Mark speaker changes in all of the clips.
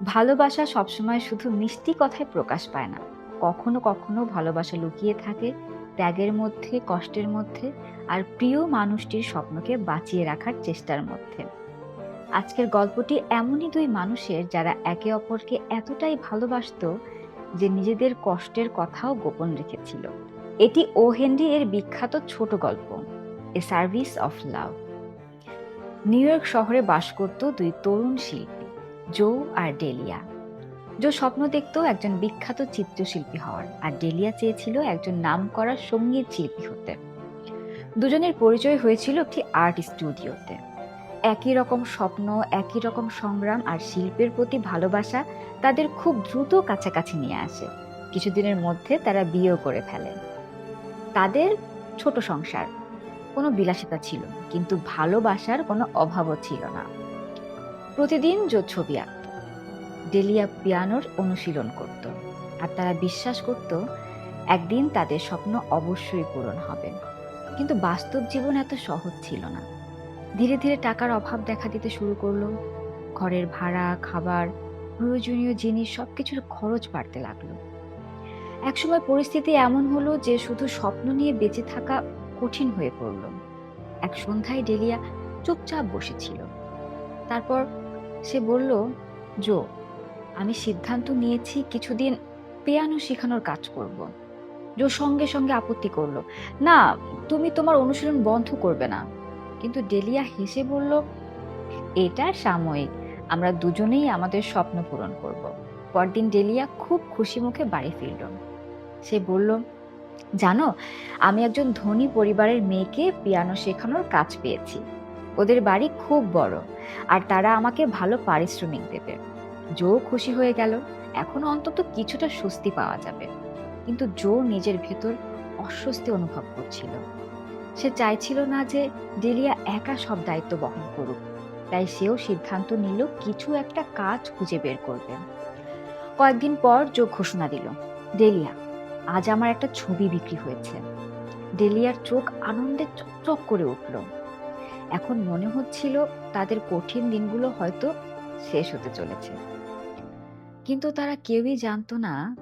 Speaker 1: ভালোবাসা সবসময় শুধু মিষ্টি কথায় প্রকাশ পায় না। কখনো কখনো ভালোবাসা লুকিয়ে থাকে ত্যাগের মধ্যে, কষ্টের মধ্যে, আর প্রিয় মানুষটির স্বপ্নকে বাঁচিয়ে রাখার চেষ্টার মধ্যে। আজকের গল্পটি এমনই দুই মানুষের যারা একে অপরকে এতটাই ভালোবাসতো যে নিজেদের কষ্টের কথাও গোপন রেখেছিল। এটি ও হেনরি এর বিখ্যাত ছোট গল্প, a service of love. New York শহরে বাস করত দুই তরুণ শিল্পী, জো আর ডেলিয়া। জো স্বপ্ন দেখত একজন বিখ্যাত চিত্রশিল্পী হওয়ার, আর ডেলিয়া চেয়েছিল একজন নামকরা সঙ্গীত শিল্পী হতে। দুজনের পরিচয় হয়েছিল একটি আর্ট স্টুডিওতে। একই রকম স্বপ্ন, একই রকম সংগ্রাম আর শিল্পের প্রতি ভালোবাসা তাদের খুব দ্রুত কাছাকাছি নিয়ে আসে। কিছুদিনের মধ্যে তারা বিয়েও করে ফেলে। তাদের ছোট সংসার, কোনো বিলাসিতা ছিল না, কিন্তু ভালোবাসার কোনো অভাবও ছিল না। প্রতিদিন জো ছবি আঁকত, ডেলিয়া পিয়ানোর অনুশীলন করত, আর তারা বিশ্বাস করত একদিন তাদের স্বপ্ন অবশ্যই পূরণ হবে। কিন্তু বাস্তব জীবন এত সহজ ছিল না। ধীরে ধীরে টাকার অভাব দেখা দিতে শুরু করলো। ঘরের ভাড়া, খাবার, প্রয়োজনীয় জিনিস সবকিছুর খরচ বাড়তে লাগলো। একসময় পরিস্থিতি এমন হলো যে শুধু স্বপ্ন নিয়ে বেঁচে থাকা কঠিন হয়ে পড়ল। এক সন্ধ্যায় ডেলিয়া চুপচাপ বসেছিল। তারপর সে বলল, জো, আমি সিদ্ধান্ত নিয়েছি কিছুদিন পিয়ানো শেখানোর কাজ করব। জো সঙ্গে সঙ্গে আপত্তি করলো, না, তুমি তোমার অনুশীলন বন্ধ করবে না। কিন্তু ডেলিয়া হেসে বলল, এটা সাময়িক, আমরা দুজনেই আমাদের স্বপ্ন পূরণ করব। পরদিন ডেলিয়া খুব খুশি মুখে বাড়ি ফিরল। সে বলল, জানো, আমি একজন ধনী পরিবারের মেয়েকে পিয়ানো শেখানোর কাজ পেয়েছি। ওদের বাড়ি খুব বড়, আর তারা আমাকে ভালো পারিশ্রমিক দেবে। জো খুশি হয়ে গেল, এখন অন্তত কিছুটা স্বস্তি পাওয়া যাবে। কিন্তু জো নিজের ভেতর অস্বস্তি অনুভব করছিল। সে চাইছিল না যে ডেলিয়া একা সব দায়িত্ব বহন করুক। তাই সেও সিদ্ধান্ত নিল কিছু একটা কাজ খুঁজে বের করবে। কয়েকদিন পর জো ঘোষণা দিল, ডেলিয়া, আজ আমার একটা ছবি বিক্রি হয়েছে। ডেলিয়ার চোখ আনন্দে চকচক করে উঠল। এখন মনে হচ্ছিল তাদের কঠিন দিনগুলো হয়তো শেষ হতে চলেছে। কিন্তু তারা কেউই জানতো না,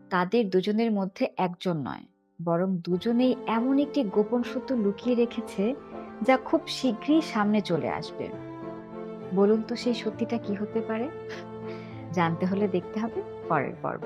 Speaker 1: তাদের দুজনের মধ্যে একজন নয়, বরং দুজনেই এমন একটি গোপন সত্য লুকিয়ে রেখেছে যা খুব শীঘ্রই সামনে চলে আসবে। বলুন তো সেই সত্যিটা কি হতে পারে? জানতে হলে দেখতে হবে পরের পর্ব।